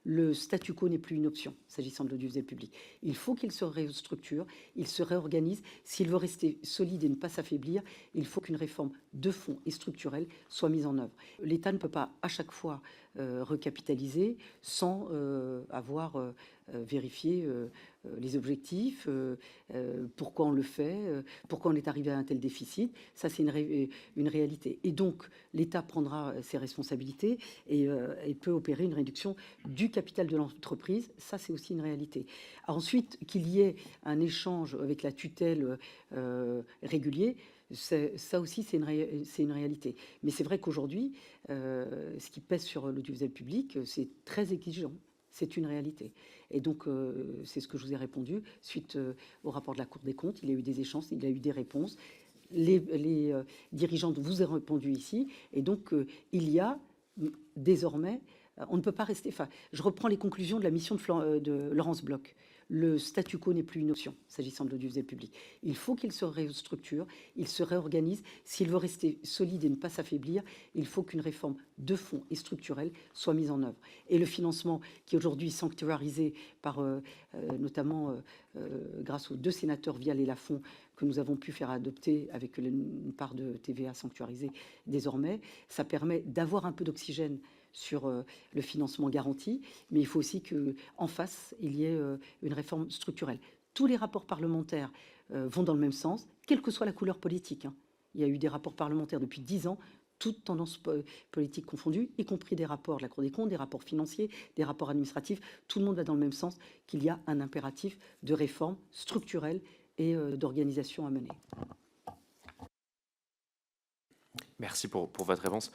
Le statu quo n'est plus une option s'agissant de l'audiovisuel public. Il faut qu'il se restructure, il se réorganise. S'il veut rester solide et ne pas s'affaiblir, il faut qu'une réforme de fond et structurelle soit mise en œuvre. L'État ne peut pas à chaque fois recapitaliser sans avoir vérifié les objectifs, pourquoi on le fait, pourquoi on est arrivé à un tel déficit. Ça, c'est une réalité. Et donc, l'État prendra ses responsabilités et peut opérer une réduction du capital de l'entreprise. Ça, c'est aussi une réalité. Ensuite, qu'il y ait un échange avec la tutelle régulier, ça aussi, c'est une réalité. Mais c'est vrai qu'aujourd'hui, ce qui pèse sur l'audiovisuel public, c'est très exigeant. C'est une réalité. Et donc, c'est ce que je vous ai répondu. Suite au rapport de la Cour des comptes, il y a eu des échanges, il y a eu des réponses. Les dirigeants vous ont répondu ici. Et donc, il y a désormais, on ne peut pas rester... Enfin, je reprends les conclusions de la mission de Laurence Bloch. Le statu quo n'est plus une option s'agissant de l'audiovisuel public. Il faut qu'il se restructure, il se réorganise. S'il veut rester solide et ne pas s'affaiblir, il faut qu'une réforme de fond et structurelle soit mise en œuvre. Et le financement qui est aujourd'hui sanctuarisé par notamment grâce aux 2 sénateurs Vial et Lafont que nous avons pu faire adopter avec une part de TVA sanctuarisée désormais, ça permet d'avoir un peu d'oxygène sur le financement garanti, mais il faut aussi qu'en face, il y ait une réforme structurelle. Tous les rapports parlementaires vont dans le même sens, quelle que soit la couleur politique. Il y a eu des rapports parlementaires depuis 10 ans, toutes tendances politiques confondues, y compris des rapports de la Cour des comptes, des rapports financiers, des rapports administratifs. Tout le monde va dans le même sens, qu'il y a un impératif de réforme structurelle et d'organisation à mener. Merci pour votre réponse.